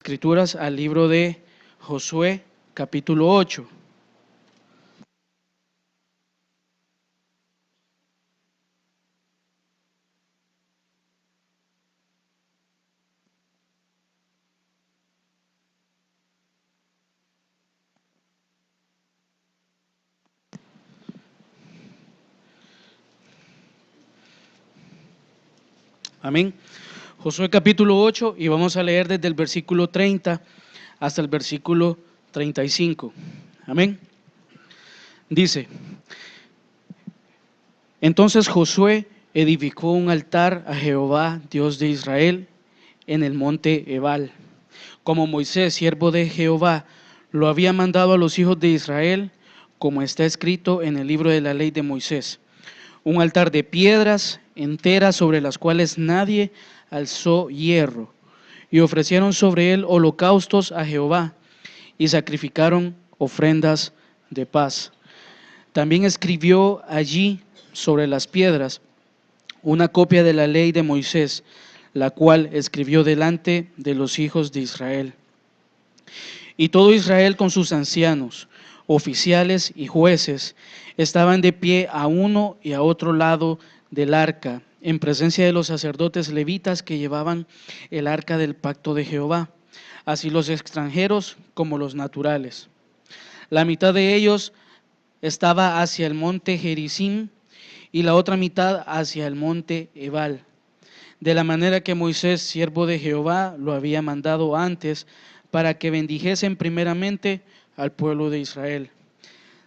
Escrituras al libro de Josué, capítulo 8. Amén. Josué capítulo 8 y vamos a leer desde el versículo 30 hasta el versículo 35. Amén. Dice: Entonces Josué edificó un altar a Jehová, Dios de Israel, en el monte Ebal, como Moisés, siervo de Jehová, lo había mandado a los hijos de Israel, como está escrito en el libro de la ley de Moisés. Un altar de piedras enteras sobre las cuales nadie alzó hierro, y ofrecieron sobre él holocaustos a Jehová, y sacrificaron ofrendas de paz. También escribió allí sobre las piedras una copia de la ley de Moisés, la cual escribió delante de los hijos de Israel. Y todo Israel con sus ancianos, oficiales y jueces estaban de pie a uno y a otro lado del arca, en presencia de los sacerdotes levitas que llevaban el arca del pacto de Jehová, así los extranjeros como los naturales. La mitad de ellos estaba hacia el monte Gerizim y la otra mitad hacia el monte Ebal, de la manera que Moisés, siervo de Jehová, lo había mandado antes, para que bendijesen primeramente al pueblo de Israel.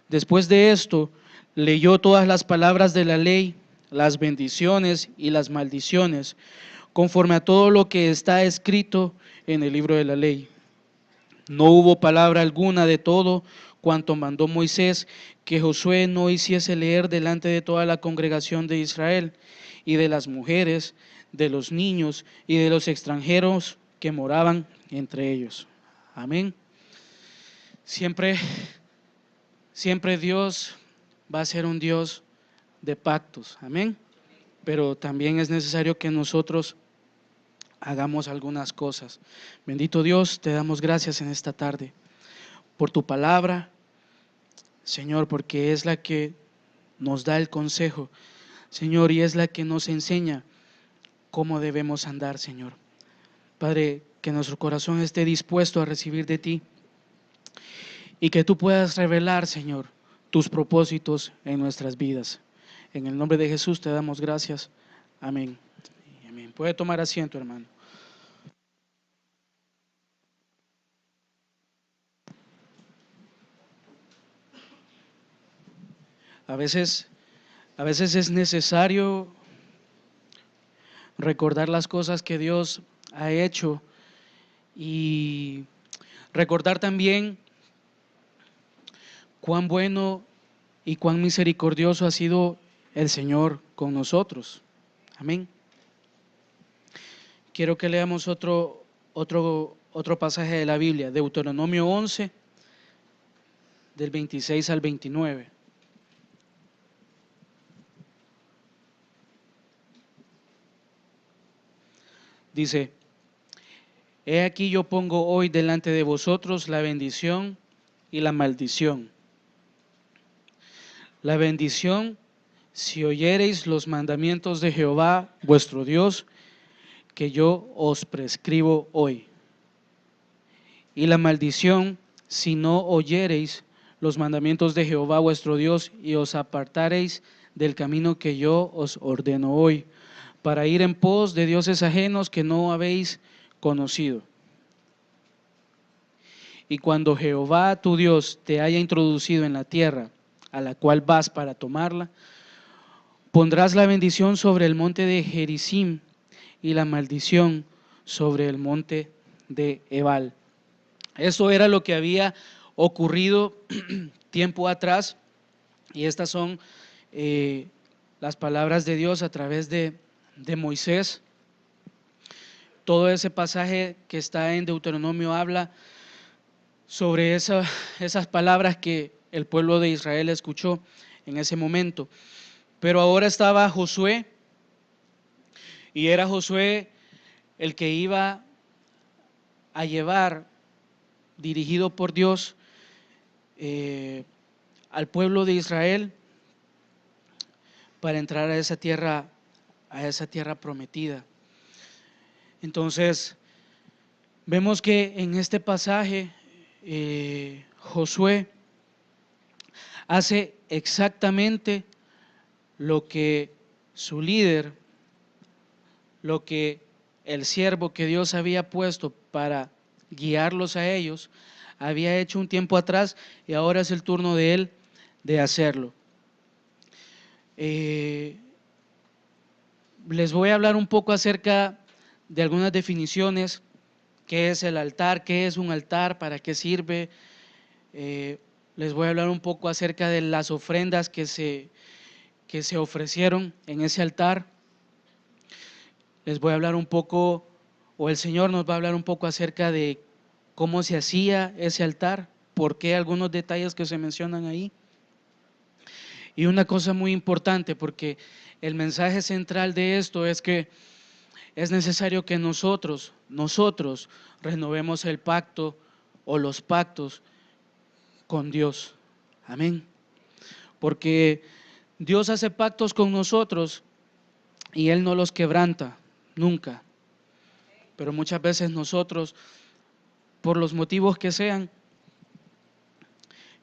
Después de esto, leyó todas las palabras de la ley, las bendiciones y las maldiciones, conforme a todo lo que está escrito en el libro de la ley. No hubo palabra alguna de todo cuanto mandó Moisés que Josué no hiciese leer delante de toda la congregación de Israel, y de las mujeres, de los niños y de los extranjeros que moraban entre ellos. Amén. Siempre Dios va a ser un Dios de pactos. Amén. Pero también es necesario que nosotros hagamos algunas cosas. Bendito Dios, te damos gracias en esta tarde por tu palabra, Señor, porque es la que nos da el consejo, Señor, y es la que nos enseña cómo debemos andar, Señor. Padre, que nuestro corazón esté dispuesto a recibir de ti y que tú puedas revelar, Señor, tus propósitos en nuestras vidas. En el nombre de Jesús te damos gracias. Amén. Amén. Puede tomar asiento, hermano. A veces es necesario recordar las cosas que Dios ha hecho y recordar también cuán bueno y cuán misericordioso ha sido el Señor con nosotros. Amén. Quiero que leamos otro pasaje de la Biblia, Deuteronomio 11, del 26 al 29. Dice: He aquí yo pongo hoy delante de vosotros la bendición y la maldición. La bendición, si oyereis los mandamientos de Jehová vuestro Dios, que yo os prescribo hoy. Y la maldición, si no oyereis los mandamientos de Jehová vuestro Dios y os apartareis del camino que yo os ordeno hoy, para ir en pos de dioses ajenos que no habéis conocido. Y cuando Jehová tu Dios te haya introducido en la tierra a la cual vas para tomarla, pondrás la bendición sobre el monte de Gerizim y la maldición sobre el monte de Ebal. Eso era lo que había ocurrido tiempo atrás, y estas son las palabras de Dios a través de Moisés. Todo ese pasaje que está en Deuteronomio habla sobre esas palabras que el pueblo de Israel escuchó en ese momento. Pero ahora estaba Josué, y era Josué el que iba a llevar, dirigido por Dios, al pueblo de Israel para entrar a esa tierra prometida. Entonces, vemos que en este pasaje Josué hace exactamente lo que su líder, lo que el siervo que Dios había puesto para guiarlos a ellos, había hecho un tiempo atrás, y ahora es el turno de él de hacerlo. Les voy a hablar un poco acerca de algunas definiciones. ¿Qué es el altar? ¿Qué es un altar? ¿Para qué sirve? Les voy a hablar un poco acerca de las ofrendas que se ofrecieron en ese altar. Les voy a hablar un poco, o el Señor nos va a hablar un poco acerca de cómo se hacía ese altar, por qué algunos detalles que se mencionan ahí. Y una cosa muy importante, porque el mensaje central de esto es que es necesario que nosotros renovemos el pacto o los pactos con Dios. Amén. Porque Dios hace pactos con nosotros y Él no los quebranta, nunca. Pero muchas veces nosotros, por los motivos que sean,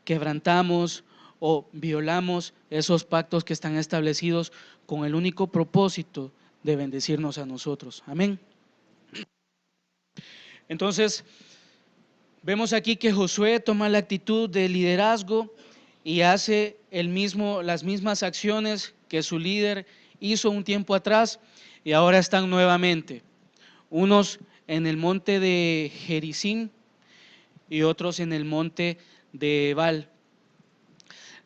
quebrantamos o violamos esos pactos que están establecidos con el único propósito de bendecirnos a nosotros. Amén. Entonces, vemos aquí que Josué toma la actitud de liderazgo y hace las mismas acciones que su líder hizo un tiempo atrás, y ahora están nuevamente, unos en el monte de Gerizim y otros en el monte de Ebal.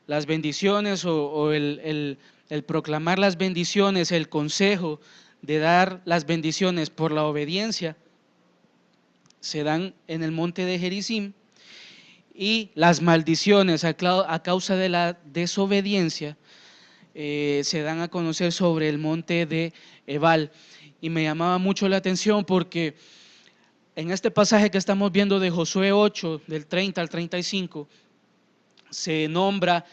Las bendiciones o el proclamar las bendiciones, el consejo de dar las bendiciones por la obediencia, se dan en el monte de Gerizim, y las maldiciones a causa de la desobediencia se dan a conocer sobre el monte de Ebal. Y me llamaba mucho la atención porque en este pasaje que estamos viendo de Josué 8, del 30 al 35, se nombra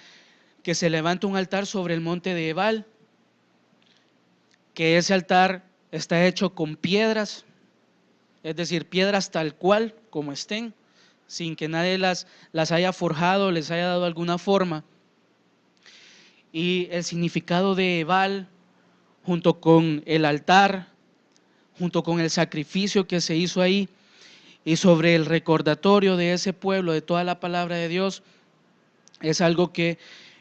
que se levanta un altar sobre el monte de Ebal, que ese altar está hecho con piedras, es decir, piedras tal cual como estén, sin que nadie las haya forjado, les haya dado alguna forma. Y el significado de Ebal, junto con el altar, junto con el sacrificio que se hizo ahí, y sobre el recordatorio de ese pueblo, de toda la palabra de Dios, es algo que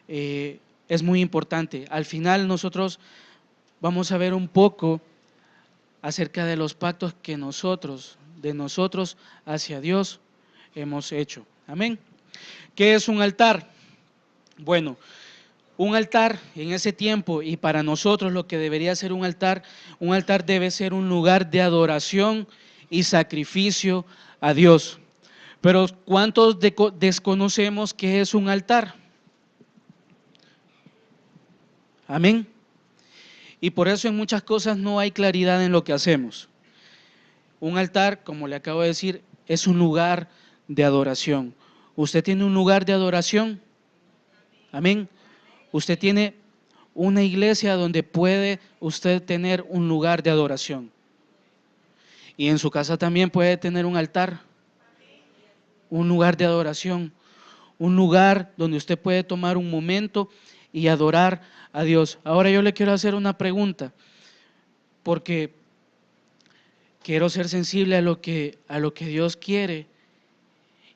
es muy importante. Al final nosotros vamos a ver un poco acerca de los pactos que de nosotros hacia Dios hemos hecho. Amén. ¿Qué es un altar? Bueno, un altar en ese tiempo, y para nosotros lo que debería ser un altar debe ser un lugar de adoración y sacrificio a Dios. Pero ¿cuántos desconocemos qué es un altar? Amén. Y por eso en muchas cosas no hay claridad en lo que hacemos. Un altar, como le acabo de decir, es un lugar de adoración. ¿Usted tiene un lugar de adoración? Amén. Usted tiene una iglesia donde puede usted tener un lugar de adoración. Y en su casa también puede tener un altar, un lugar de adoración, un lugar donde usted puede tomar un momento y adorar a Dios. Ahora yo le quiero hacer una pregunta, porque quiero ser sensible a lo que Dios quiere.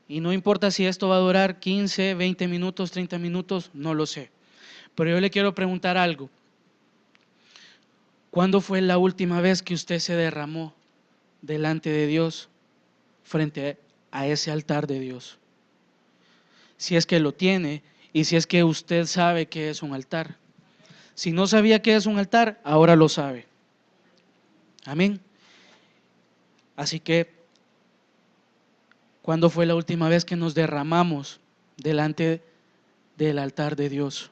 Y no importa si esto va a durar 15, 20 minutos, 30 minutos, no lo sé. Pero yo le quiero preguntar algo. ¿Cuándo fue la última vez que usted se derramó delante de Dios, frente a ese altar de Dios? Si es que lo tiene y si es que usted sabe qué es un altar. Si no sabía qué es un altar, ahora lo sabe. Amén. Así que, ¿cuándo fue la última vez que nos derramamos delante del altar de Dios?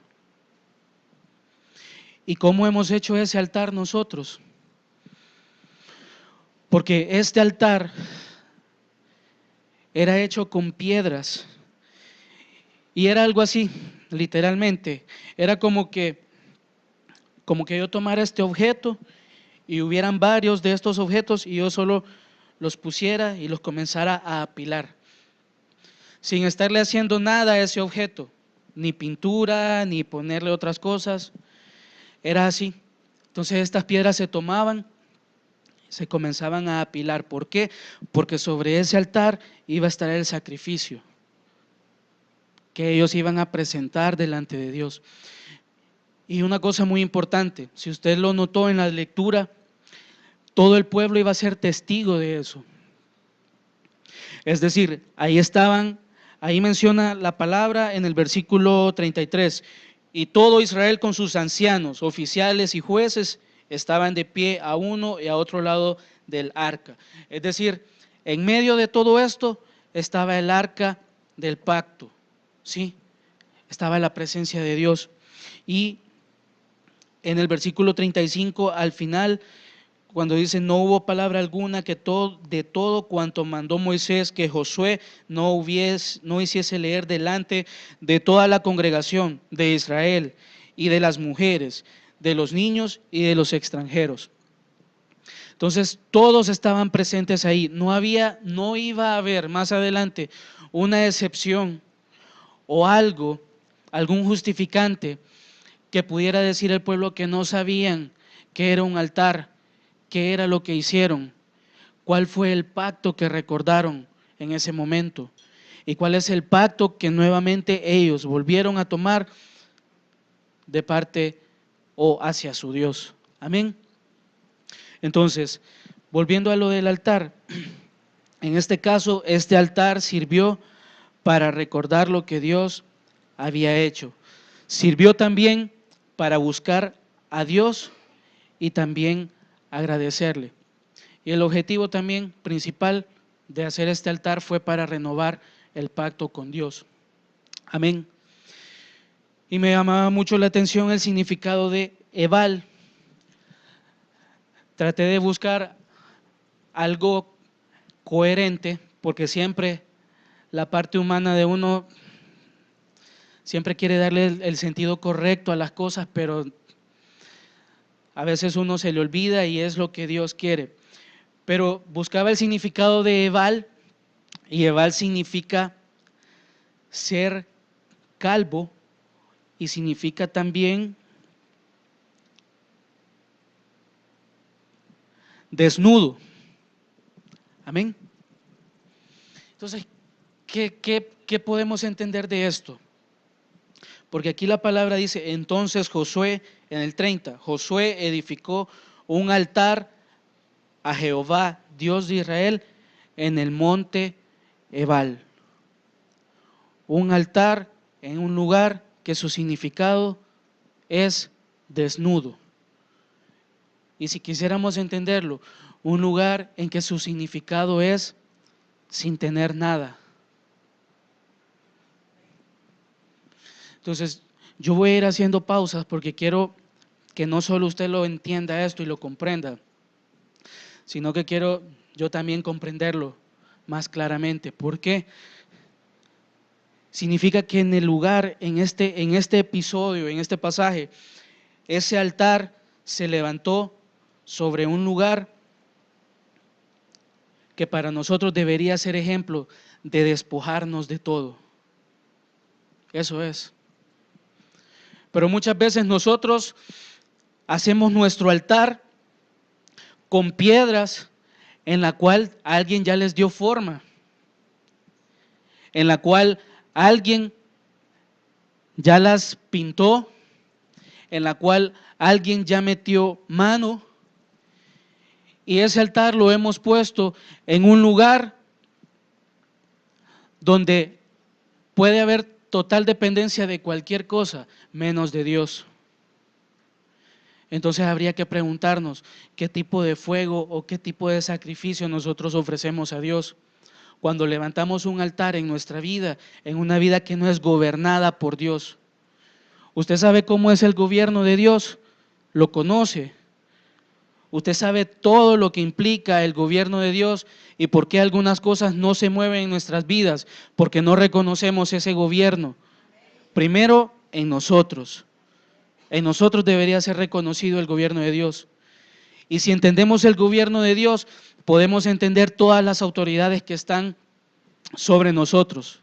¿Y cómo hemos hecho ese altar nosotros? Porque este altar era hecho con piedras. Y era algo así, literalmente. Era como que yo tomara este objeto y hubieran varios de estos objetos y yo solo los pusiera y los comenzara a apilar, sin estarle haciendo nada a ese objeto, ni pintura, ni ponerle otras cosas. Era así. Entonces estas piedras se tomaban, se comenzaban a apilar. ¿Por qué? Porque sobre ese altar iba a estar el sacrificio que ellos iban a presentar delante de Dios. Y una cosa muy importante, si usted lo notó en la lectura, todo el pueblo iba a ser testigo de eso. Es decir, ahí menciona la palabra en el versículo 33, y todo Israel con sus ancianos, oficiales y jueces estaban de pie a uno y a otro lado del arca. Es decir, en medio de todo esto estaba el arca del pacto, ¿sí? Estaba la presencia de Dios. Y en el versículo 35 al final, cuando dice no hubo palabra alguna de todo cuanto mandó Moisés que Josué no hiciese leer delante de toda la congregación de Israel y de las mujeres, de los niños y de los extranjeros. Entonces todos estaban presentes ahí. No iba a haber más adelante una excepción o algún justificante que pudiera decir el pueblo que no sabían que era un altar, qué era lo que hicieron, cuál fue el pacto que recordaron en ese momento y cuál es el pacto que nuevamente ellos volvieron a tomar de parte o hacia su Dios. Amén. Entonces, volviendo a lo del altar, en este caso, este altar sirvió para recordar lo que Dios había hecho. Sirvió también para buscar a Dios y también agradecerle. Y el objetivo también principal de hacer este altar fue para renovar el pacto con Dios. Amén. Y me llamaba mucho la atención el significado de Ebal. Traté de buscar algo coherente, porque siempre la parte humana de uno siempre quiere darle el sentido correcto a las cosas, pero a veces uno se le olvida y es lo que Dios quiere. Pero buscaba el significado de Ebal, y Ebal significa ser calvo y significa también desnudo. Amén. Entonces, ¿qué podemos entender de esto? Porque aquí la palabra dice, entonces Josué, en el 30, Josué edificó un altar a Jehová, Dios de Israel, en el monte Ebal. Un altar en un lugar que su significado es desnudo. Y si quisiéramos entenderlo, un lugar en que su significado es sin tener nada. Entonces, yo voy a ir haciendo pausas porque quiero que no solo usted lo entienda esto y lo comprenda, sino que quiero yo también comprenderlo más claramente. ¿Por qué? Significa que en el lugar, en este episodio, en este pasaje, ese altar se levantó sobre un lugar que para nosotros debería ser ejemplo de despojarnos de todo. Eso es. Pero muchas veces nosotros hacemos nuestro altar con piedras en la cual alguien ya les dio forma, en la cual alguien ya las pintó, en la cual alguien ya metió mano, y ese altar lo hemos puesto en un lugar donde puede haber total dependencia de cualquier cosa menos de Dios. Entonces habría que preguntarnos qué tipo de fuego o qué tipo de sacrificio nosotros ofrecemos a Dios cuando levantamos un altar en nuestra vida, en una vida que no es gobernada por Dios. ¿Usted sabe cómo es el gobierno de Dios? ¿Lo conoce? Usted sabe todo lo que implica el gobierno de Dios y por qué algunas cosas no se mueven en nuestras vidas, porque no reconocemos ese gobierno. Primero, en nosotros. En nosotros debería ser reconocido el gobierno de Dios. Y si entendemos el gobierno de Dios, podemos entender todas las autoridades que están sobre nosotros.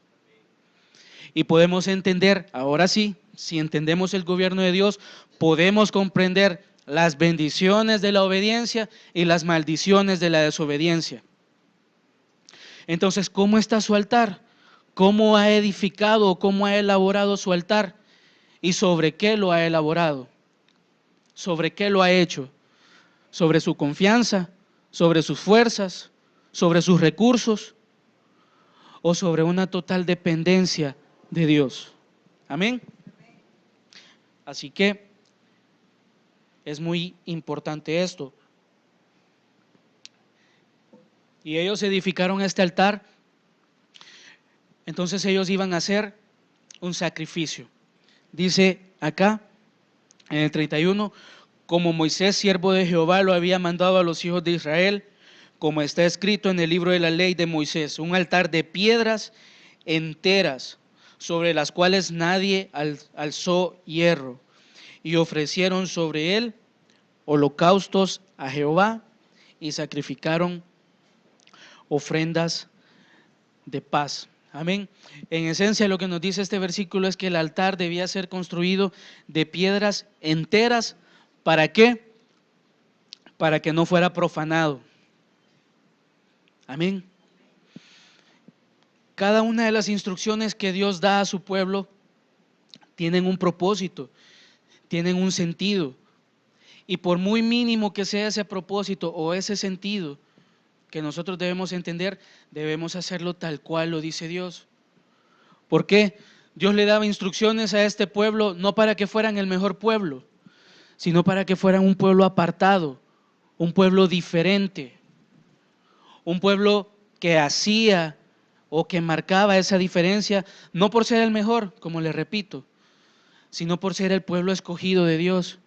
Y podemos entender, ahora sí, si entendemos el gobierno de Dios, podemos comprender las bendiciones de la obediencia y las maldiciones de la desobediencia. Entonces, ¿cómo está su altar? ¿Cómo ha edificado, cómo ha elaborado su altar? ¿Y sobre qué lo ha elaborado? ¿Sobre qué lo ha hecho? ¿Sobre su confianza? ¿Sobre sus fuerzas? ¿Sobre sus recursos? ¿O sobre una total dependencia de Dios? Amén. Así que es muy importante esto. Y ellos edificaron este altar, entonces ellos iban a hacer un sacrificio. Dice acá, en el 31, como Moisés, siervo de Jehová, lo había mandado a los hijos de Israel, como está escrito en el libro de la ley de Moisés, un altar de piedras enteras, sobre las cuales nadie alzó hierro, y ofrecieron sobre él holocaustos a Jehová y sacrificaron ofrendas de paz. Amén. En esencia, lo que nos dice este versículo es que el altar debía ser construido de piedras enteras. ¿Para qué? Para que no fuera profanado. Amén. Cada una de las instrucciones que Dios da a su pueblo tienen un propósito, tienen un sentido. Y por muy mínimo que sea ese propósito o ese sentido que nosotros debemos entender, debemos hacerlo tal cual lo dice Dios. ¿Por qué? Dios le daba instrucciones a este pueblo no para que fueran el mejor pueblo, sino para que fueran un pueblo apartado, un pueblo diferente, un pueblo que hacía o que marcaba esa diferencia, no por ser el mejor, como le repito, sino por ser el pueblo escogido de Dios.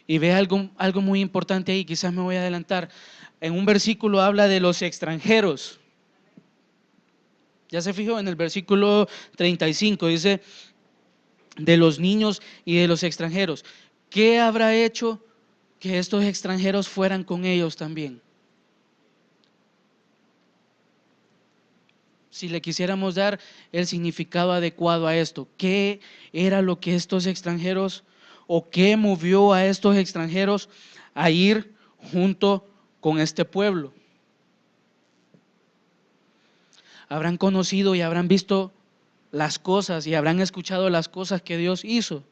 Y ve algo muy importante ahí, quizás me voy a adelantar. En un versículo habla de los extranjeros. Ya se fijó en el versículo 35, dice de los niños y de los extranjeros. ¿Qué habrá hecho que estos extranjeros fueran con ellos también? Si le quisiéramos dar el significado adecuado a esto, ¿qué era lo que estos extranjeros o qué movió a estos extranjeros a ir junto con este pueblo? Habrán conocido y habrán visto las cosas y habrán escuchado las cosas que Dios hizo,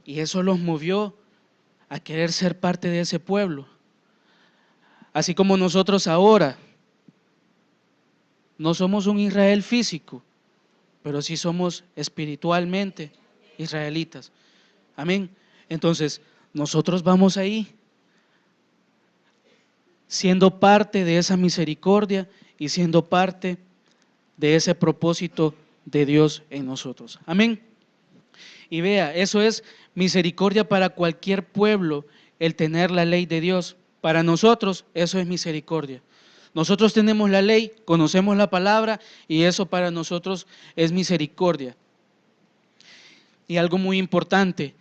y eso los movió a querer ser parte de ese pueblo. Así como nosotros ahora no somos un Israel físico, pero sí somos espiritualmente israelitas. Amén. Entonces, nosotros vamos ahí, siendo parte de esa misericordia y siendo parte de ese propósito de Dios en nosotros. Amén. Y vea, eso es misericordia para cualquier pueblo, el tener la ley de Dios. Para nosotros eso es misericordia. Nosotros tenemos la ley, conocemos la palabra y eso para nosotros es misericordia. Y algo muy importante,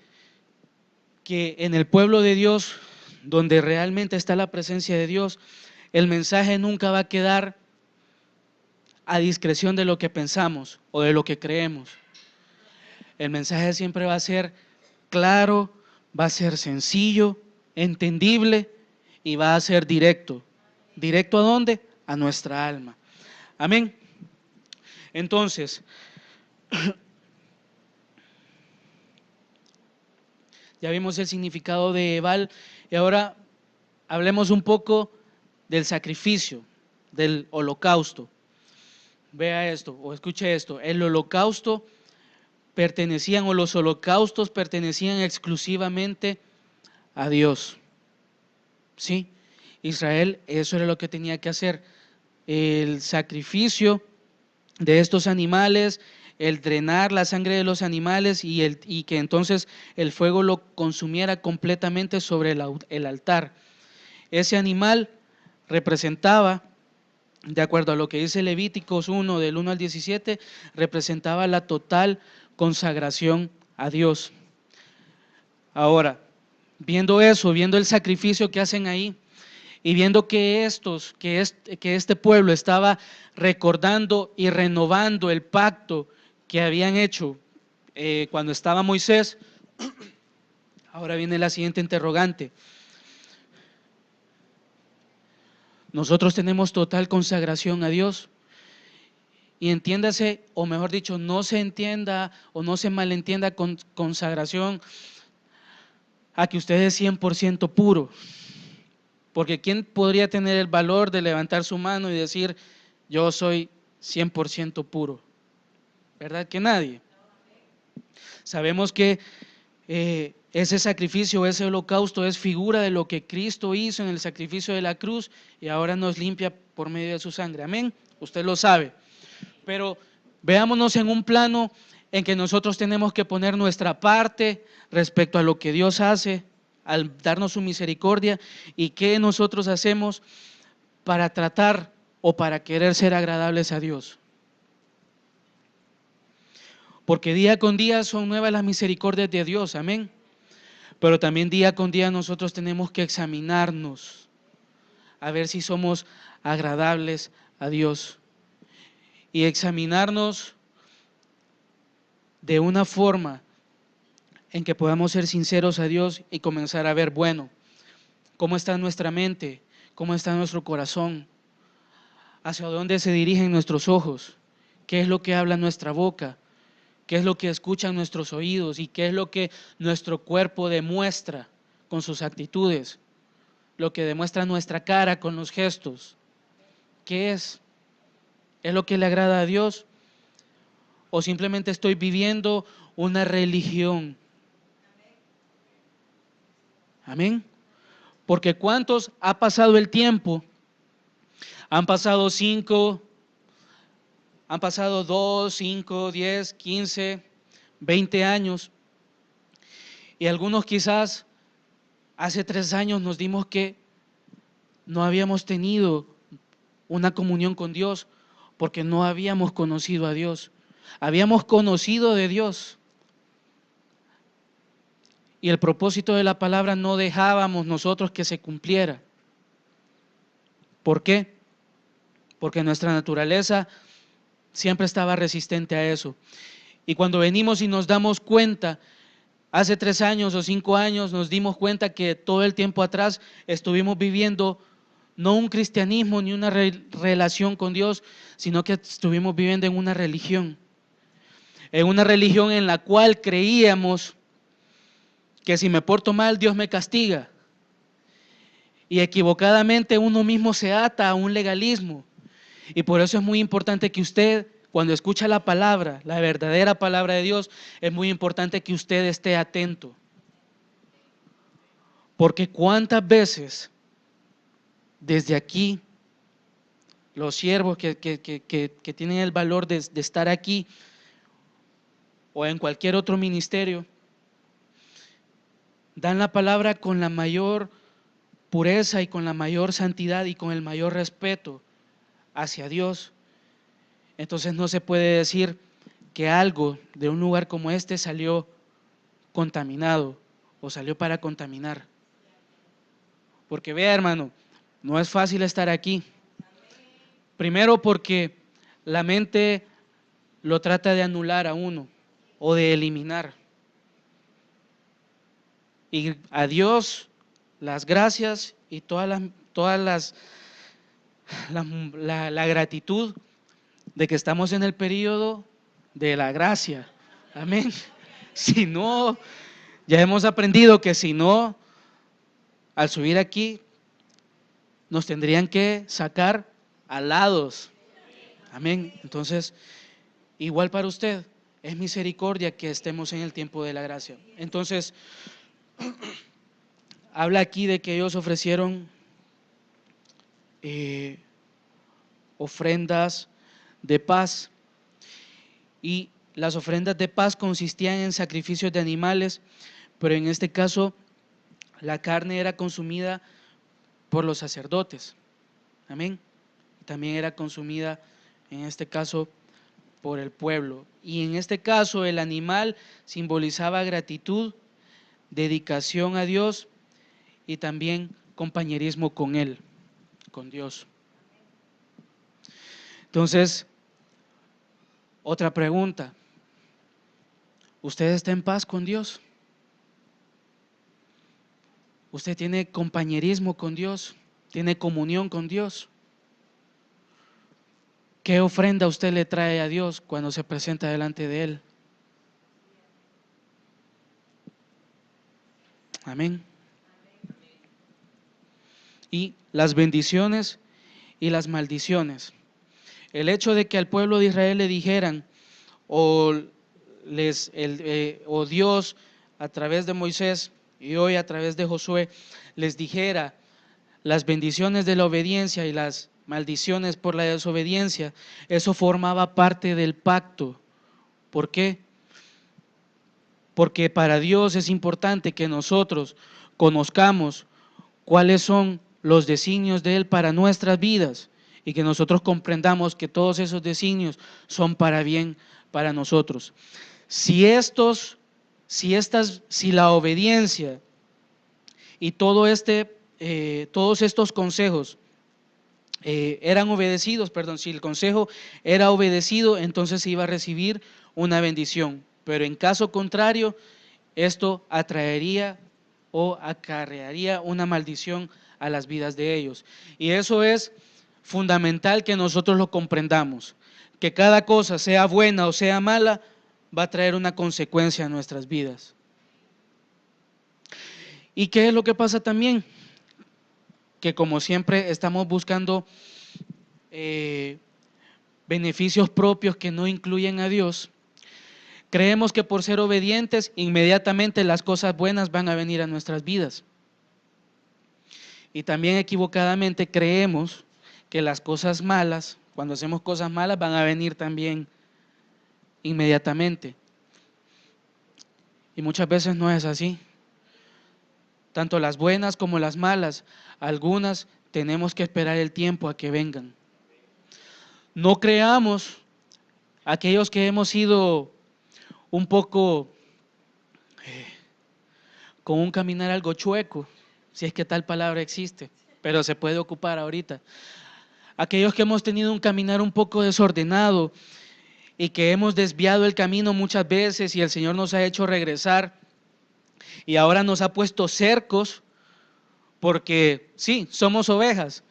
que en el pueblo de Dios, donde realmente está la presencia de Dios, el mensaje nunca va a quedar a discreción de lo que pensamos o de lo que creemos. El mensaje siempre va a ser claro, va a ser sencillo, entendible y va a ser directo. ¿Directo a dónde? A nuestra alma. Amén. Entonces, ya vimos el significado de Ebal y ahora hablemos un poco del sacrificio, del holocausto. Vea esto o escuche esto. El holocausto pertenecían o los holocaustos pertenecían exclusivamente a Dios. ¿Sí? Israel, eso era lo que tenía que hacer. El sacrificio de estos animales, el drenar la sangre de los animales y que entonces el fuego lo consumiera completamente sobre el altar. Ese animal representaba, de acuerdo a lo que dice Levíticos 1, del 1 al 17, representaba la total consagración a Dios. Ahora, viendo eso, viendo el sacrificio que hacen ahí, y viendo que este pueblo estaba recordando y renovando el pacto que habían hecho cuando estaba Moisés, ahora viene la siguiente interrogante. Nosotros tenemos total consagración a Dios. Y entiéndase, o mejor dicho, no se entienda o no se malentienda con consagración a que usted es 100% puro. Porque ¿quién podría tener el valor de levantar su mano y decir, yo soy 100% puro? ¿Verdad que nadie? Sabemos que ese sacrificio, ese holocausto es figura de lo que Cristo hizo en el sacrificio de la cruz y ahora nos limpia por medio de su sangre. Amén. Usted lo sabe. Pero veámonos en un plano en que nosotros tenemos que poner nuestra parte respecto a lo que Dios hace al darnos su misericordia y qué nosotros hacemos para tratar o para querer ser agradables a Dios. Porque día con día son nuevas las misericordias de Dios, amén. Pero también día con día nosotros tenemos que examinarnos a ver si somos agradables a Dios y examinarnos de una forma en que podamos ser sinceros a Dios y comenzar a ver, bueno, cómo está nuestra mente, cómo está nuestro corazón, hacia dónde se dirigen nuestros ojos, qué es lo que habla nuestra boca, qué es lo que escuchan nuestros oídos y qué es lo que nuestro cuerpo demuestra con sus actitudes, lo que demuestra nuestra cara con los gestos. ¿Qué es? ¿Es lo que le agrada a Dios? ¿O simplemente estoy viviendo una religión? Amén. Porque ¿cuántos ha pasado el tiempo? Han pasado 5, han pasado 2, 5, 10, 15, 20 años. Y algunos quizás hace 3 años nos dimos que no habíamos tenido una comunión con Dios porque no habíamos conocido a Dios. Habíamos conocido de Dios. Y el propósito de la palabra no dejábamos nosotros que se cumpliera. ¿Por qué? Porque nuestra naturaleza siempre estaba resistente a eso. Y cuando venimos y nos damos cuenta, hace 3 años o 5 años nos dimos cuenta que todo el tiempo atrás estuvimos viviendo no un cristianismo ni una relación con Dios, sino que estuvimos viviendo en una religión. En una religión en la cual creíamos que si me porto mal Dios me castiga. Y equivocadamente uno mismo se ata a un legalismo. Y por eso es muy importante que usted, cuando escucha la palabra, la verdadera palabra de Dios, es muy importante que usted esté atento. Porque cuántas veces desde aquí, los siervos que tienen el valor de estar aquí o en cualquier otro ministerio, dan la palabra con la mayor pureza y con la mayor santidad y con el mayor respeto hacia Dios. Entonces no se puede decir que algo de un lugar como este salió contaminado o salió para contaminar. Porque vea, hermano, no es fácil estar aquí. Primero porque la mente lo trata de anular a uno o de eliminar. Y a Dios las gracias y la gratitud de que estamos en el periodo de la gracia. Amén. Si no, ya hemos aprendido que si no, al subir aquí, nos tendrían que sacar alados. Amén. Entonces, igual para usted, es misericordia que estemos en el tiempo de la gracia. Entonces, habla aquí de que ellos ofrecieron ofrendas de paz. Y las ofrendas de paz consistían en sacrificios de animales, pero en este caso la carne era consumida por los sacerdotes. Amén. También era consumida, en este caso, por el pueblo. Y en este caso el animal simbolizaba gratitud, dedicación a Dios y también compañerismo con Él, con Dios. Entonces, otra pregunta. ¿Usted está en paz con Dios? ¿Usted tiene compañerismo con Dios? ¿Tiene comunión con Dios? ¿Qué ofrenda usted le trae a Dios cuando se presenta delante de Él? Amén. Y las bendiciones y las maldiciones. El hecho de que al pueblo de Israel le dijeran, o Dios a través de Moisés y hoy a través de Josué les dijera las bendiciones de la obediencia y las maldiciones por la desobediencia, eso formaba parte del pacto. ¿Por qué? Porque para Dios es importante que nosotros conozcamos cuáles son los designios de Él para nuestras vidas y que nosotros comprendamos que todos esos designios son para bien para nosotros. Si la obediencia y todos estos consejos eran obedecidos, si el consejo era obedecido, entonces se iba a recibir una bendición. Pero en caso contrario, esto atraería o acarrearía una maldición a las vidas de ellos. Y eso es fundamental que nosotros lo comprendamos, que cada cosa, sea buena o sea mala, va a traer una consecuencia a nuestras vidas. ¿Y qué es lo que pasa también? Que como siempre estamos buscando beneficios propios que no incluyen a Dios. Creemos que por ser obedientes, inmediatamente las cosas buenas van a venir a nuestras vidas. Y también equivocadamente creemos que las cosas malas, cuando hacemos cosas malas, van a venir también inmediatamente. Y muchas veces no es así. Tanto las buenas como las malas, algunas tenemos que esperar el tiempo a que vengan. No creamos, aquellos que hemos sido un poco con un caminar algo chueco, si es que tal palabra existe, pero se puede ocupar ahorita. Aquellos que hemos tenido un caminar un poco desordenado y que hemos desviado el camino muchas veces y el Señor nos ha hecho regresar y ahora nos ha puesto cercos porque sí, somos ovejas,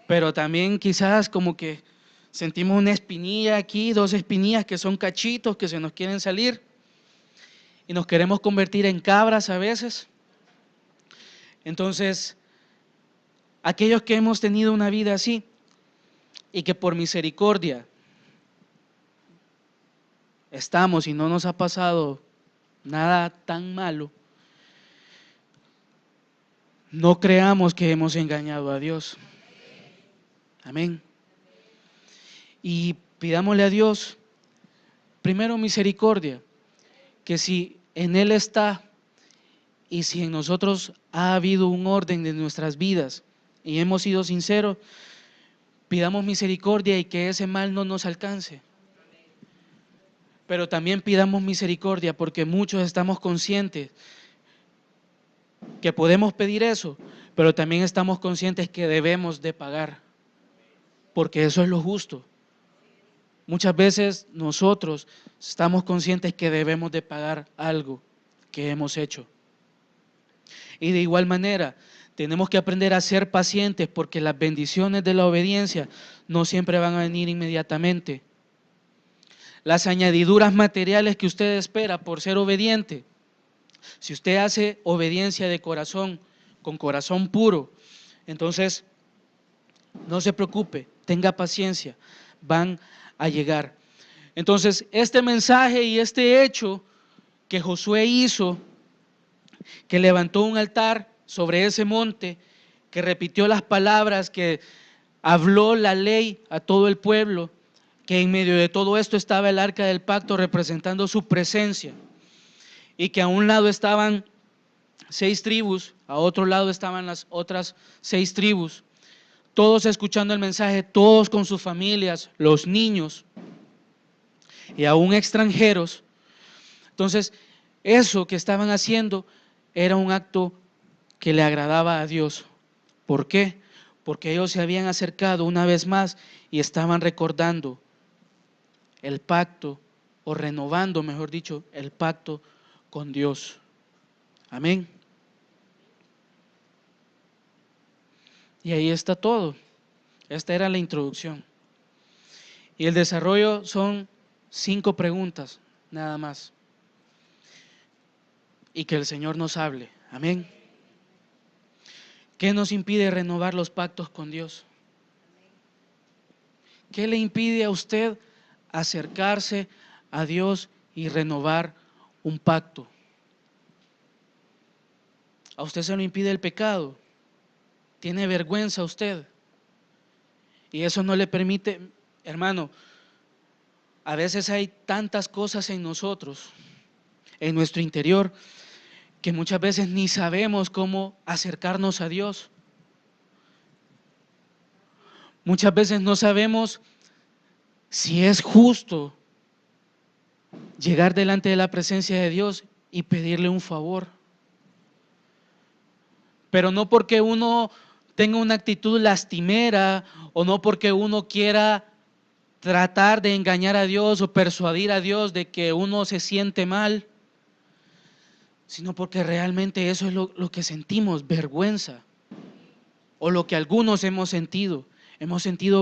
pero también quizás como que sentimos una espinilla aquí, 2 espinillas que son cachitos que se nos quieren salir y nos queremos convertir en cabras a veces. Entonces, aquellos que hemos tenido una vida así y que por misericordia estamos y no nos ha pasado nada tan malo, no creamos que hemos engañado a Dios. Amén. Y pidámosle a Dios, primero misericordia, que si en Él está y si en nosotros ha habido un orden de nuestras vidas y hemos sido sinceros, pidamos misericordia y que ese mal no nos alcance. Pero también pidamos misericordia porque muchos estamos conscientes que podemos pedir eso, pero también estamos conscientes que debemos de pagar, porque eso es lo justo. Muchas veces nosotros estamos conscientes que debemos de pagar algo que hemos hecho. Y de igual manera, tenemos que aprender a ser pacientes porque las bendiciones de la obediencia no siempre van a venir inmediatamente. Las añadiduras materiales que usted espera por ser obediente, si usted hace obediencia de corazón, con corazón puro, entonces no se preocupe, tenga paciencia, van a llegar. Entonces, este mensaje y este hecho que Josué hizo, que levantó un altar sobre ese monte, que repitió las palabras, que habló la ley a todo el pueblo, que en medio de todo esto estaba el arca del pacto representando su presencia y que a un lado estaban 6 tribus, a otro lado estaban las otras 6 tribus, todos escuchando el mensaje, todos con sus familias, los niños y aún extranjeros. Entonces, eso que estaban haciendo era un acto que le agradaba a Dios. ¿Por qué? Porque ellos se habían acercado una vez más y estaban recordando el pacto, o renovando, mejor dicho, el pacto con Dios. Amén. Y ahí está todo. Esta era la introducción. Y el desarrollo son 5 preguntas, nada más. Y que el Señor nos hable. Amén. ¿Qué nos impide renovar los pactos con Dios? ¿Qué le impide a usted acercarse a Dios y renovar un pacto? ¿A usted se lo impide el pecado? ¿Tiene vergüenza usted? Y eso no le permite, hermano, a veces hay tantas cosas en nosotros, en nuestro interior, que muchas veces ni sabemos cómo acercarnos a Dios. Muchas veces no sabemos si es justo llegar delante de la presencia de Dios y pedirle un favor. Pero no porque uno tenga una actitud lastimera o no porque uno quiera tratar de engañar a Dios o persuadir a Dios de que uno se siente mal, sino porque realmente eso es lo que sentimos, vergüenza, o lo que algunos hemos sentido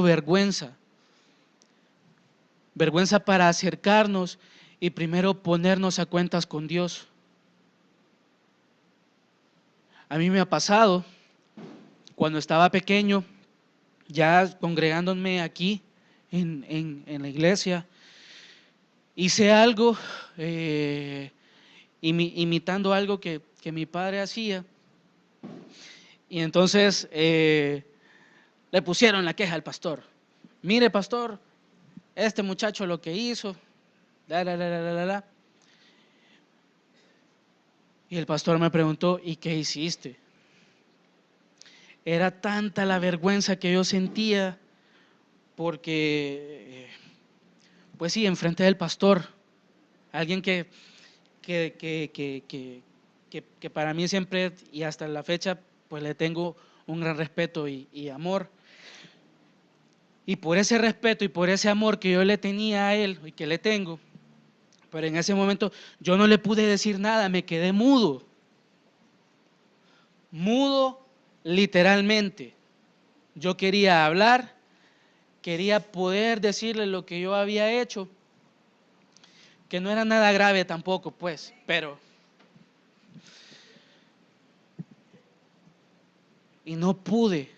vergüenza, vergüenza para acercarnos y primero ponernos a cuentas con Dios. A mí me ha pasado, cuando estaba pequeño, ya congregándome aquí en la iglesia, hice algo, imitando algo que mi padre hacía, y entonces le pusieron la queja al pastor. Mire, pastor, este muchacho lo que hizo, la. Y el pastor me preguntó, ¿y qué hiciste? Era tanta la vergüenza que yo sentía porque, pues sí, enfrente del pastor, alguien que para mí siempre y hasta la fecha, pues le tengo un gran respeto y amor. Y por ese respeto y por ese amor que yo le tenía a él y que le tengo, pero en ese momento yo no le pude decir nada, me quedé mudo. Mudo literalmente. Yo quería hablar, quería poder decirle lo que yo había hecho, que no era nada grave tampoco, pues, pero... Y no pude,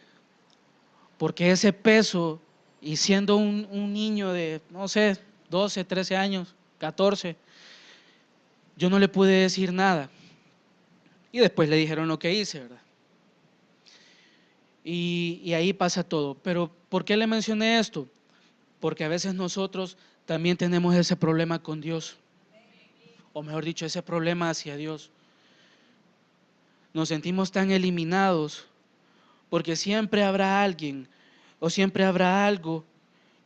porque ese peso, y siendo un niño de, no sé, 12, 13 años, 14, yo no le pude decir nada. Y después le dijeron lo que hice, ¿verdad? Y ahí pasa todo. Pero ¿por qué le mencioné esto? Porque a veces nosotros también tenemos ese problema con Dios, o mejor dicho, ese problema hacia Dios. Nos sentimos tan eliminados porque siempre habrá alguien o siempre habrá algo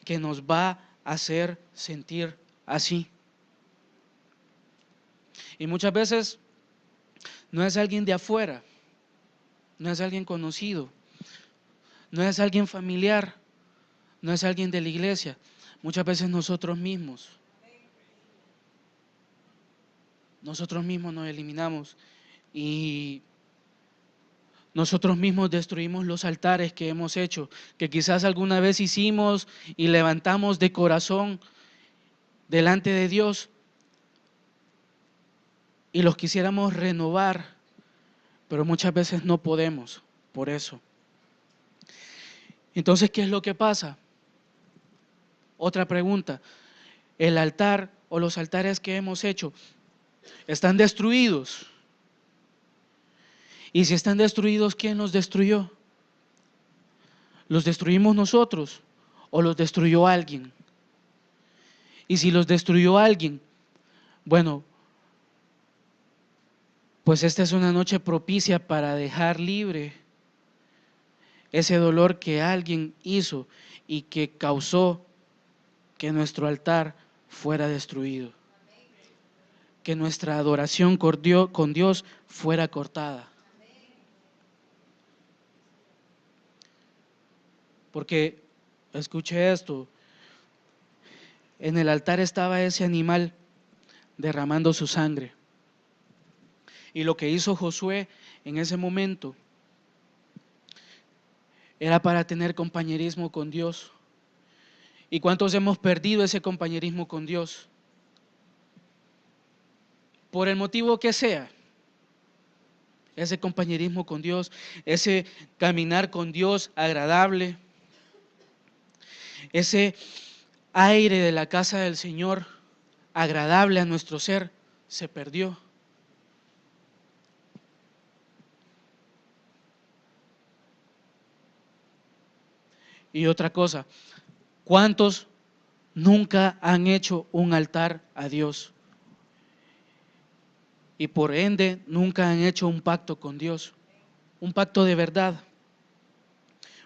que nos va a hacer sentir así. Y muchas veces no es alguien de afuera, no es alguien conocido, no es alguien familiar, no es alguien de la iglesia. Muchas veces nosotros mismos nos eliminamos y nosotros mismos destruimos los altares que hemos hecho, que quizás alguna vez hicimos y levantamos de corazón delante de Dios y los quisiéramos renovar, pero muchas veces no podemos por eso. Entonces, ¿qué es lo que pasa? Otra pregunta, ¿el altar o los altares que hemos hecho están destruidos? Y si están destruidos, ¿quién los destruyó? ¿Los destruimos nosotros o los destruyó alguien? Y si los destruyó alguien, bueno, Pues esta es una noche propicia para dejar libre ese dolor que alguien hizo y que causó que nuestro altar fuera destruido, que nuestra adoración con Dios fuera cortada. Porque, escuche esto, en el altar estaba ese animal derramando su sangre. Y lo que hizo Josué en ese momento era para tener compañerismo con Dios. ¿Y cuántos hemos perdido ese compañerismo con Dios? Por el motivo que sea, ese compañerismo con Dios, ese caminar con Dios agradable, ese aire de la casa del Señor agradable a nuestro ser, se perdió. Y otra cosa, ¿cuántos nunca han hecho un altar a Dios? Y por ende nunca han hecho un pacto con Dios, un pacto de verdad,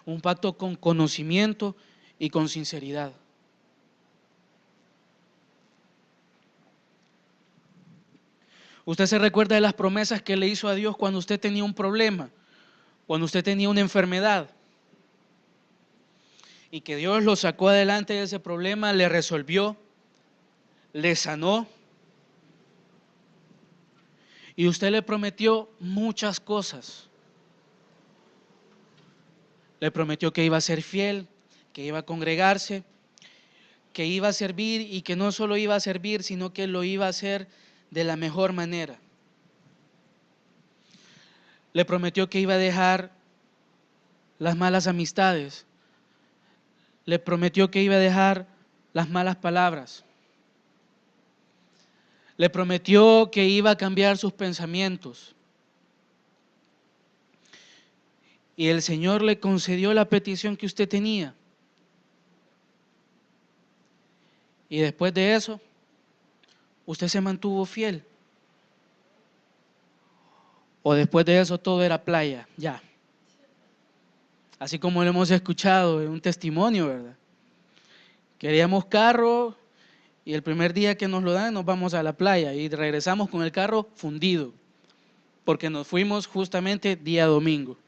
un pacto con conocimiento y con sinceridad. ¿Usted se recuerda de las promesas que le hizo a Dios cuando usted tenía un problema, cuando usted tenía una enfermedad? Y que Dios lo sacó adelante de ese problema, le resolvió, le sanó. Y usted le prometió muchas cosas. Le prometió que iba a ser fiel, que iba a congregarse, que iba a servir y que no solo iba a servir, sino que lo iba a hacer de la mejor manera. Le prometió que iba a dejar las malas amistades. Le prometió que iba a dejar las malas palabras. Le prometió que iba a cambiar sus pensamientos. Y el Señor le concedió la petición que usted tenía. Y después de eso, usted se mantuvo fiel. O después de eso todo era playa, ya. Así como lo hemos escuchado en un testimonio, ¿verdad? Queríamos carro y el primer día que nos lo dan nos vamos a la playa y regresamos con el carro fundido, porque nos fuimos justamente día domingo.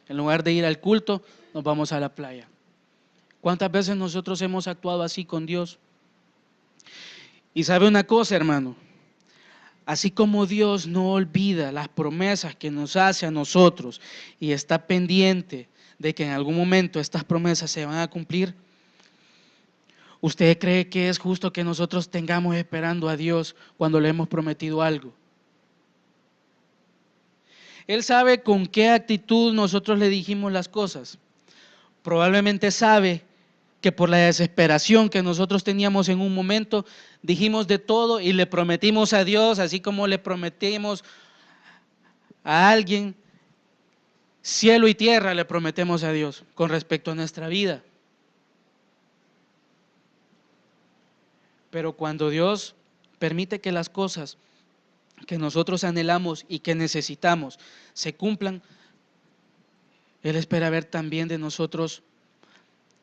En lugar de ir al culto, nos vamos a la playa. ¿Cuántas veces nosotros hemos actuado así con Dios? Y sabe una cosa, hermano, así como Dios no olvida las promesas que nos hace a nosotros y está pendiente de que en algún momento estas promesas se van a cumplir, ¿usted cree que es justo que nosotros tengamos esperando a Dios cuando le hemos prometido algo? Él sabe con qué actitud nosotros le dijimos las cosas. Probablemente sabe que por la desesperación que nosotros teníamos en un momento, dijimos de todo y le prometimos a Dios, así como le prometimos a alguien, cielo y tierra le prometemos a Dios con respecto a nuestra vida. Pero cuando Dios permite que las cosas que nosotros anhelamos y que necesitamos se cumplan, Él espera ver también de nosotros,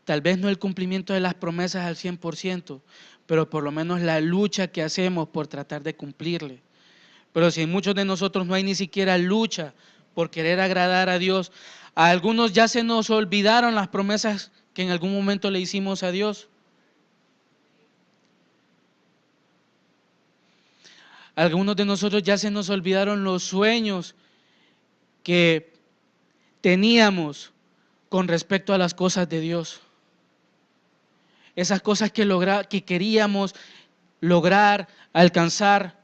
tal vez no el cumplimiento de las promesas al 100%, pero por lo menos la lucha que hacemos por tratar de cumplirle. Pero si en muchos de nosotros no hay ni siquiera lucha por querer agradar a Dios, a algunos ya se nos olvidaron las promesas que en algún momento le hicimos a Dios. A algunos de nosotros ya se nos olvidaron los sueños que teníamos con respecto a las cosas de Dios. Esas cosas que queríamos lograr, alcanzar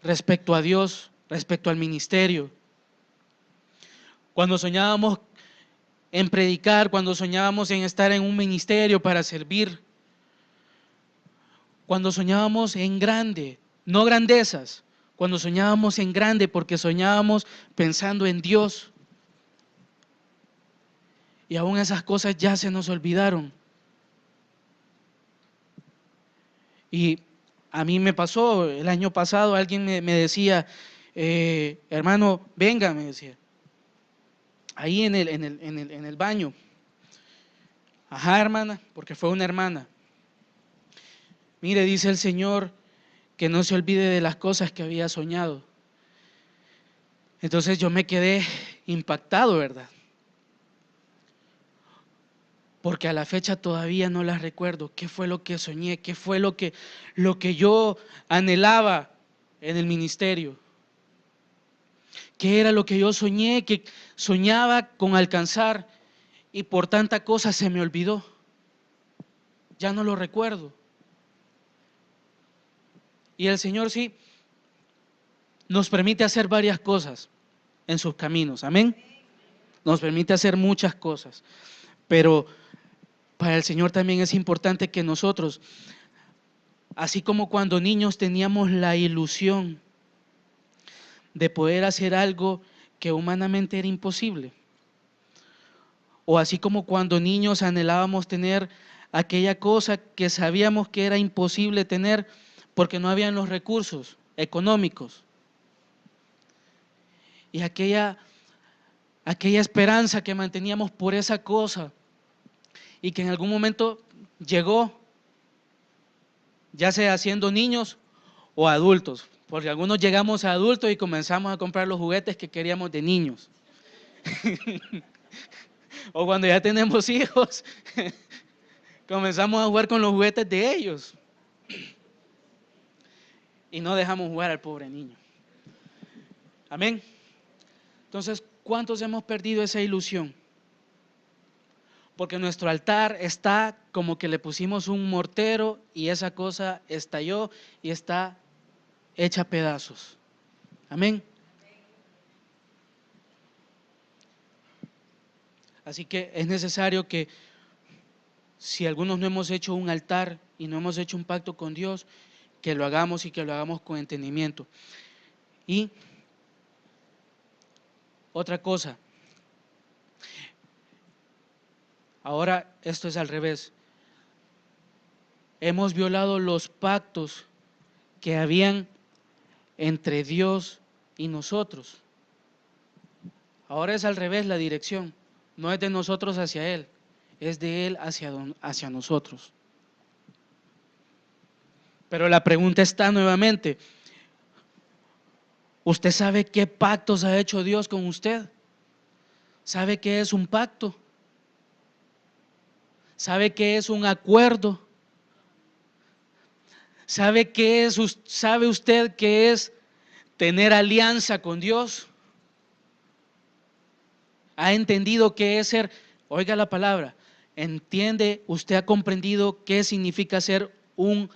respecto a Dios, respecto al ministerio. Cuando soñábamos en predicar, cuando soñábamos en estar en un ministerio para servir, cuando soñábamos en grande, no grandezas, cuando soñábamos en grande porque soñábamos pensando en Dios. Y aún esas cosas ya se nos olvidaron. Y a mí me pasó, el año pasado alguien me decía, hermano, venga, me decía, ahí en el baño. Ajá, hermana, porque fue una hermana. Mire, dice el Señor que no se olvide de las cosas que había soñado. Entonces yo me quedé impactado, ¿verdad? Porque a la fecha todavía no las recuerdo. ¿Qué fue lo que soñé? ¿Qué fue lo que yo anhelaba en el ministerio? ¿Qué era lo que yo soñé? Que soñaba con alcanzar y por tanta cosa se me olvidó. Ya no lo recuerdo. Y el Señor sí nos permite hacer varias cosas en sus caminos. Amén. Nos permite hacer muchas cosas. Pero para el Señor también es importante que nosotros, así como cuando niños teníamos la ilusión de poder hacer algo que humanamente era imposible, o así como cuando niños anhelábamos tener aquella cosa que sabíamos que era imposible tener porque no habían los recursos económicos, y aquella esperanza que manteníamos por esa cosa y que en algún momento llegó, ya sea siendo niños o adultos, porque algunos llegamos a adultos y comenzamos a comprar los juguetes que queríamos de niños. O cuando ya tenemos hijos, comenzamos a jugar con los juguetes de ellos y no dejamos jugar al pobre niño. Amén. Entonces, ¿cuántos hemos perdido esa ilusión? Porque nuestro altar está como que le pusimos un mortero y esa cosa estalló y está hecha a pedazos. Amén. Así que es necesario que si algunos no hemos hecho un altar y no hemos hecho un pacto con Dios, que lo hagamos y que lo hagamos con entendimiento. Y otra cosa, ahora esto es al revés. Hemos violado los pactos que habían entre Dios y nosotros. Ahora es al revés la dirección. No es de nosotros hacia Él, es de Él hacia nosotros. Pero la pregunta está nuevamente, ¿usted sabe qué pactos ha hecho Dios con usted? ¿Sabe qué es un pacto? ¿Sabe qué es un acuerdo? ¿Sabe usted qué es tener alianza con Dios? ¿Ha entendido qué es ser? Oiga la palabra. ¿Entiende? ¿Usted ha comprendido qué significa ser un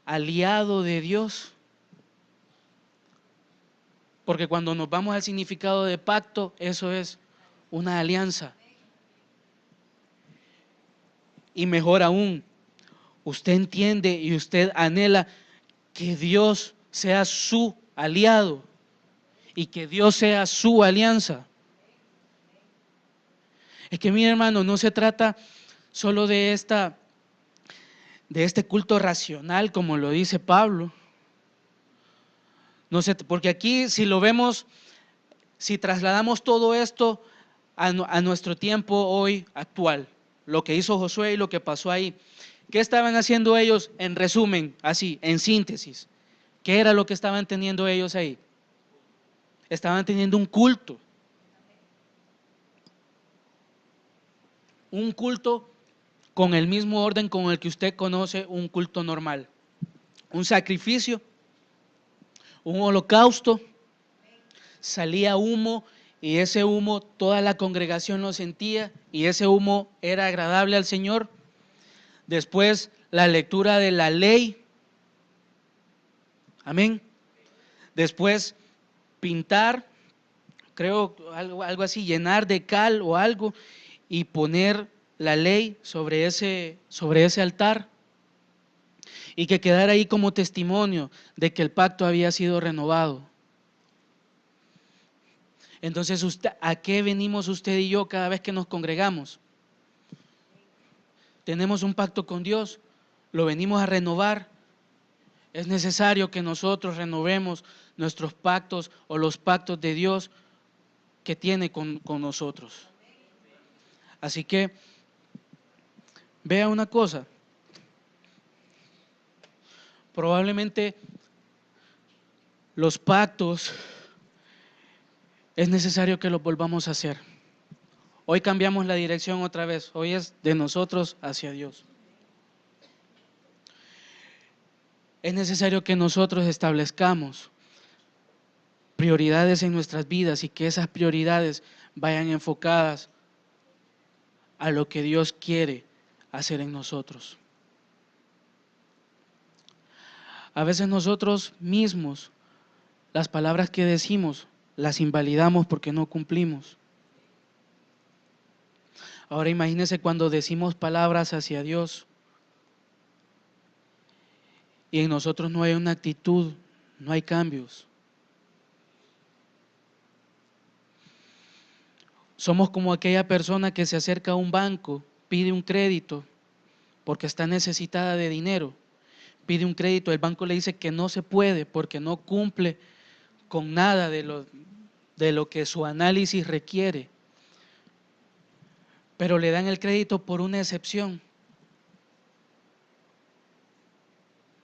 aliado de Dios? Porque cuando nos vamos al significado de pacto, eso es una alianza. Y mejor aún, usted entiende y usted anhela que Dios sea su aliado y que Dios sea su alianza. Es que mi hermano, no se trata solo de este culto racional, como lo dice Pablo. No sé, porque aquí si lo vemos, si trasladamos todo esto a nuestro tiempo hoy actual, lo que hizo Josué y lo que pasó ahí, ¿qué estaban haciendo ellos en resumen, así, en síntesis? ¿Qué era lo que estaban teniendo ellos ahí? Estaban teniendo un culto con el mismo orden con el que usted conoce un culto normal. Un sacrificio, un holocausto, salía humo y ese humo toda la congregación lo sentía y ese humo era agradable al Señor. Después la lectura de la ley, amén. Después pintar, creo algo así, llenar de cal o algo y poner la ley sobre ese altar y que quedara ahí como testimonio de que el pacto había sido renovado. Entonces, ¿a qué venimos usted y yo cada vez que nos congregamos? Tenemos un pacto con Dios, lo venimos a renovar, Es necesario que nosotros renovemos nuestros pactos o los pactos de Dios que tiene con nosotros. Así que vea una cosa, probablemente los pactos es necesario que los volvamos a hacer. Hoy cambiamos la dirección otra vez, hoy es de nosotros hacia Dios. Es necesario que nosotros establezcamos prioridades en nuestras vidas y que esas prioridades vayan enfocadas a lo que Dios quiere hacer en nosotros. A veces nosotros mismos, las palabras que decimos, las invalidamos porque no cumplimos. Ahora imagínense cuando decimos palabras hacia Dios y en nosotros no hay una actitud, no hay cambios. Somos como aquella persona que se acerca a un banco, pide un crédito porque está necesitada de dinero, pide un crédito, el banco le dice que no se puede porque no cumple con nada de lo que su análisis requiere, pero le dan el crédito por una excepción.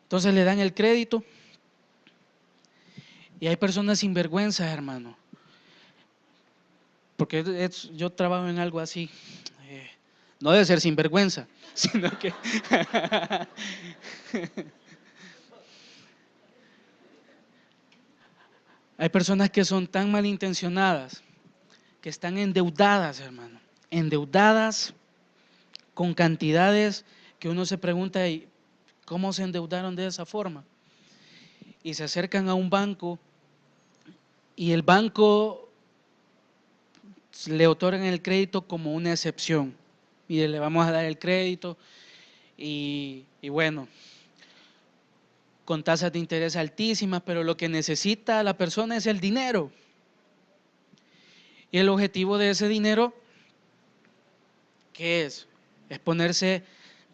Entonces le dan el crédito y hay personas sinvergüenzas, hermano, porque yo trabajo en algo así, no debe ser sinvergüenza, sino que hay personas que son tan malintencionadas, que están endeudadas, hermano, endeudadas con cantidades que uno se pregunta, ¿y cómo se endeudaron de esa forma? Y se acercan a un banco y el banco le otorgan el crédito como una excepción. Mire, le vamos a dar el crédito y bueno, con tasas de interés altísimas, pero lo que necesita la persona es el dinero. Y el objetivo de ese dinero, ¿qué es? Es ponerse,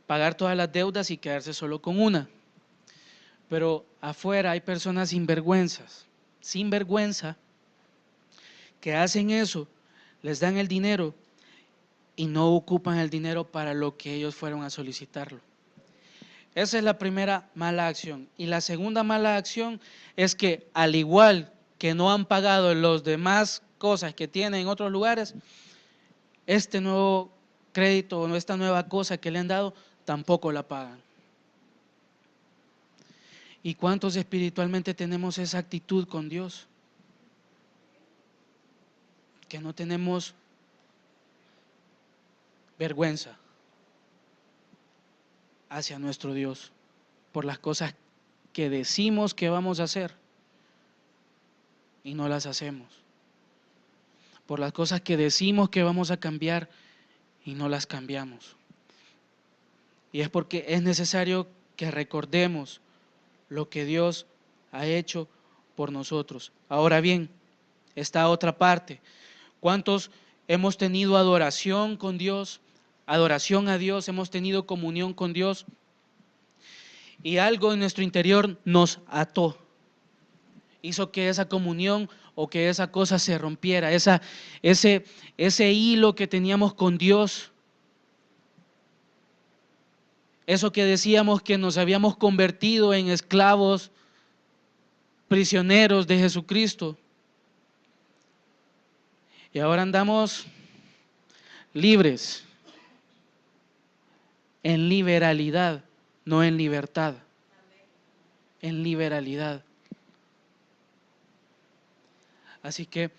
pagar todas las deudas y quedarse solo con una. Pero afuera hay personas sin vergüenza, que hacen eso, les dan el dinero y no ocupan el dinero para lo que ellos fueron a solicitarlo. Esa es la primera mala acción. Y la segunda mala acción es que al igual que no han pagado los demás cosas que tienen en otros lugares, este nuevo crédito o esta nueva cosa que le han dado tampoco la pagan. ¿Y cuántos espiritualmente tenemos esa actitud con Dios? Que no tenemos vergüenza hacia nuestro Dios por las cosas que decimos que vamos a hacer y no las hacemos, por las cosas que decimos que vamos a cambiar y no las cambiamos. Y es porque es necesario que recordemos lo que Dios ha hecho por nosotros. Ahora bien, esta otra parte, ¿cuántos hemos tenido adoración con Dios, adoración a Dios, hemos tenido comunión con Dios y algo en nuestro interior nos ató? Hizo que esa comunión o que esa cosa se rompiera, ese hilo que teníamos con Dios, eso que decíamos que nos habíamos convertido en esclavos, prisioneros de Jesucristo, y ahora andamos libres, en liberalidad, no en libertad, en liberalidad. Así que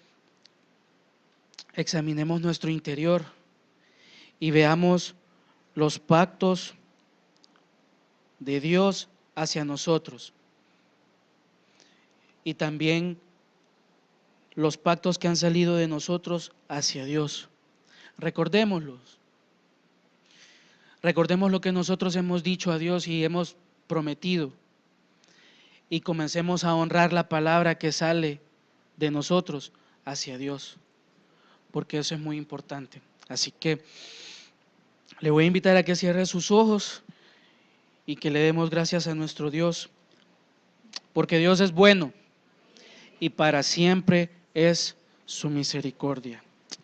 examinemos nuestro interior y veamos los pactos de Dios hacia nosotros y también los pactos que han salido de nosotros hacia Dios. Recordémoslos. Recordemos lo que nosotros hemos dicho a Dios y hemos prometido y comencemos a honrar la palabra que sale de nosotros hacia Dios, porque eso es muy importante. Así que le voy a invitar a que cierre sus ojos y que le demos gracias a nuestro Dios porque Dios es bueno y para siempre es su misericordia.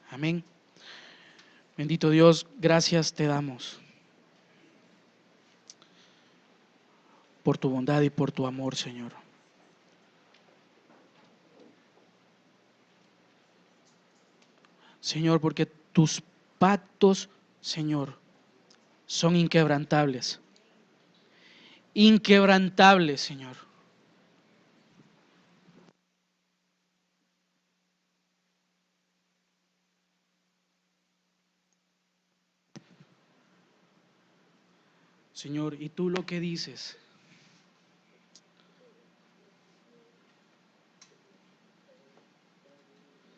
Amén. Bendito Dios, gracias te damos por tu bondad y por tu amor, Señor. Señor, porque tus pactos, Señor, son inquebrantables. Inquebrantables, Señor. Señor, y tú lo que dices,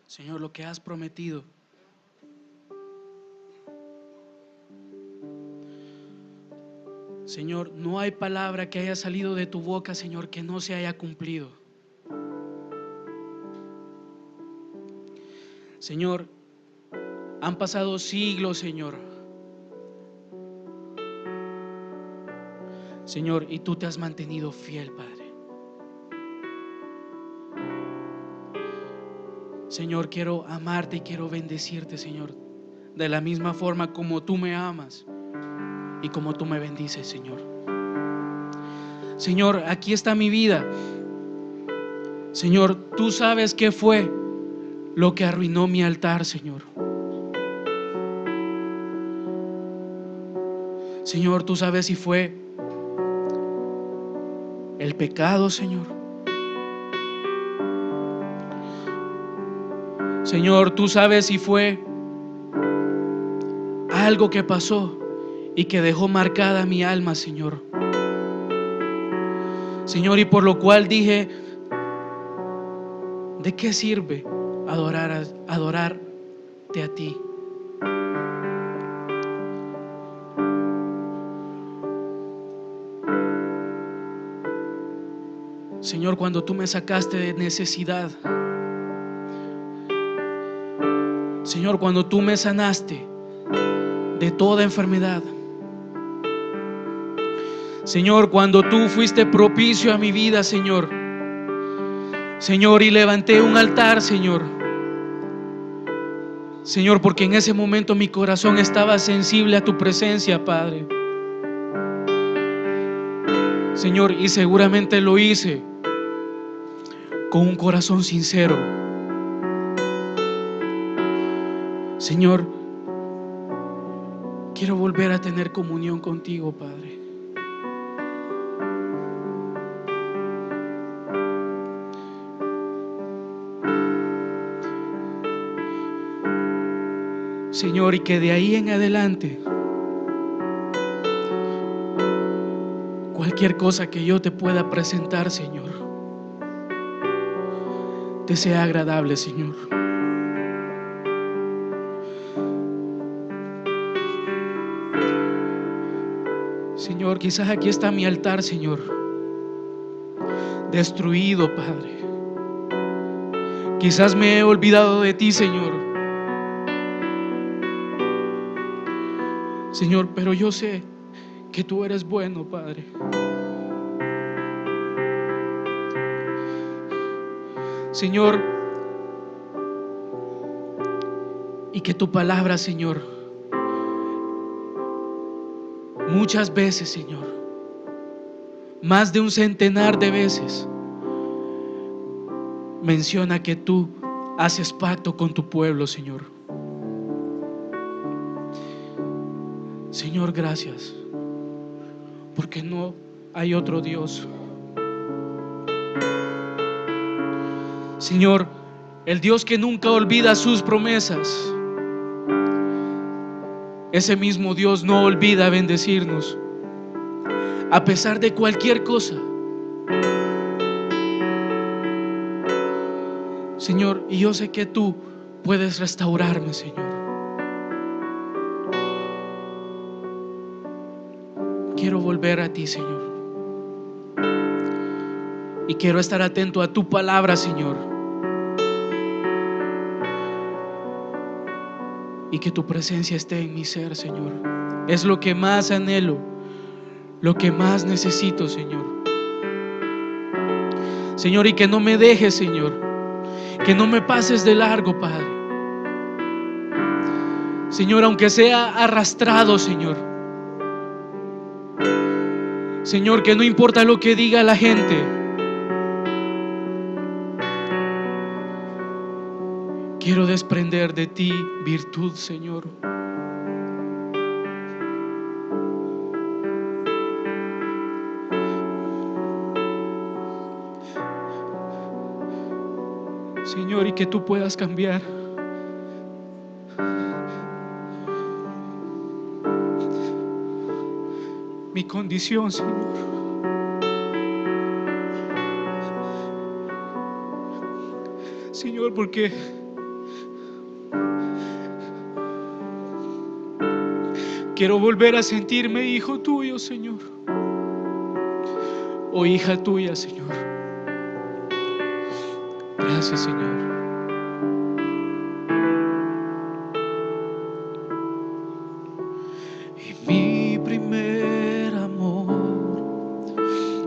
Señor, lo que has prometido, Señor, no hay palabra que haya salido de tu boca, Señor, que no se haya cumplido. Señor, han pasado siglos, Señor. Señor, y tú te has mantenido fiel, Padre. Señor, quiero amarte y quiero bendecirte, Señor, de la misma forma como tú me amas y como tú me bendices, Señor. Señor, aquí está mi vida. Señor, tú sabes qué fue lo que arruinó mi altar, Señor. Señor, tú sabes si fue el pecado, Señor. Señor, tú sabes si fue algo que pasó y que dejó marcada mi alma, Señor. Señor, y por lo cual dije, ¿de qué sirve adorarte a ti? Señor, cuando tú me sacaste de necesidad, Señor, cuando tú me sanaste de toda enfermedad, Señor, cuando tú fuiste propicio a mi vida, Señor, Señor, y levanté un altar, Señor, Señor, porque en ese momento mi corazón estaba sensible a tu presencia, Padre. Señor, y seguramente lo hice con un corazón sincero. Señor, quiero volver a tener comunión contigo, Padre. Señor, y que de ahí en adelante cualquier cosa que yo te pueda presentar, Señor, te sea agradable, Señor. Señor, quizás aquí está mi altar, Señor, destruido, Padre. Quizás me he olvidado de ti, Señor. Señor, pero yo sé que tú eres bueno, Padre. Señor, y que tu palabra, Señor, muchas veces, Señor, más de un centenar de veces, menciona que tú haces pacto con tu pueblo, Señor. Señor, gracias, porque no hay otro Dios. Señor, el Dios que nunca olvida sus promesas, ese mismo Dios no olvida bendecirnos a pesar de cualquier cosa. Señor, y yo sé que tú puedes restaurarme, Señor. Quiero volver a ti, Señor, y quiero estar atento a tu palabra, Señor, y que tu presencia esté en mi ser, Señor. Es lo que más anhelo, lo que más necesito, Señor. Señor, y que no me dejes, Señor, que no me pases de largo, Padre. Señor, aunque sea arrastrado, Señor. Señor, que no importa lo que diga la gente. Quiero desprender de ti virtud, Señor. Señor, y que tú puedas cambiar mi condición, Señor. Señor, porque quiero volver a sentirme hijo tuyo, Señor, o hija tuya, Señor. Gracias, Señor. Y mi primer amor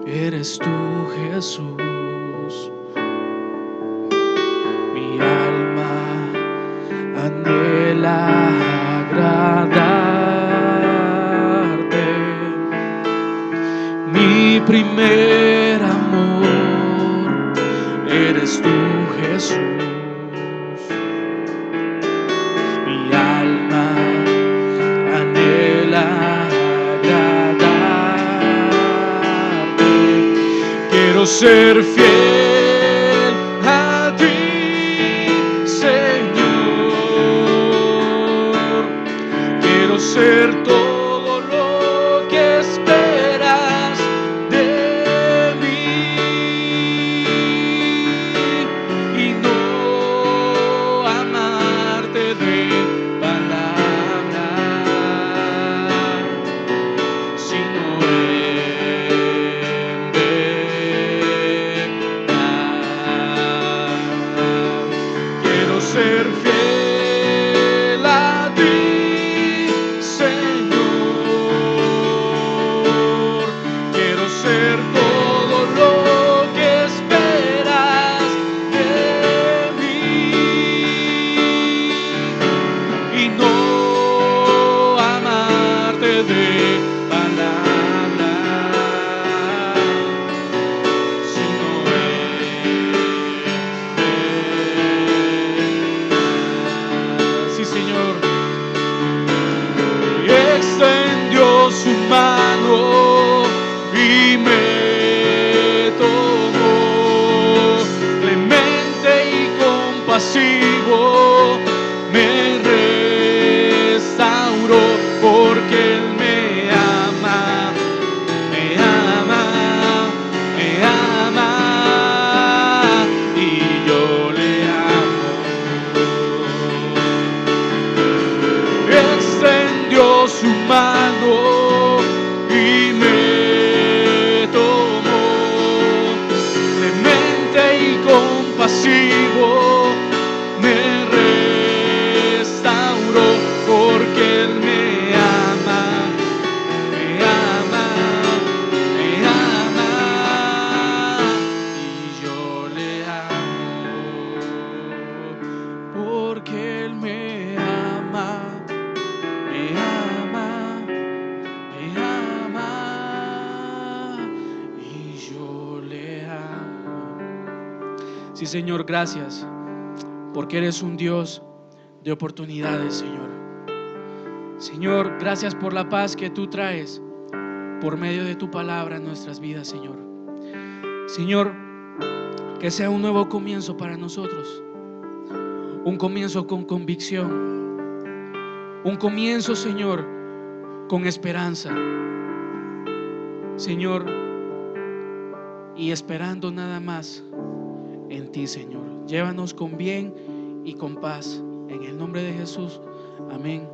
eres tú, Jesús. Mi alma anhela agradarte. Mi primer amor eres tú, Jesús. Mi alma anhela agradarte. Quiero ser fiel a ti, Señor. Quiero ser todo lo que esperas de mí y no amarte de palabra, sino en verdad. Quiero ser fiel a ti, Señor. Quiero ser todo lo que esperas de mí y no amarte de palabra, sino en verdad. Sí, Señor. Y extendió su mano y me tomó, clemente y compasivo, me restauró, porque Él me ama, me ama, me ama, y yo le amo. Extendió su mano y me tomó, clemente y compasivo, me restauró, porque Él me ama, me ama, me ama, y yo le amo, porque Él me ama, me ama, me ama, y yo le amo. Sí, Señor, gracias, porque eres un Dios de oportunidades, Señor. Señor, gracias por la paz que tú traes por medio de tu palabra en nuestras vidas, Señor. Señor, que sea un nuevo comienzo para nosotros, un comienzo con convicción, un comienzo, Señor, con esperanza, Señor, y esperando nada más en ti, Señor. Llévanos con bien y con paz, en el nombre de Jesús. Amén.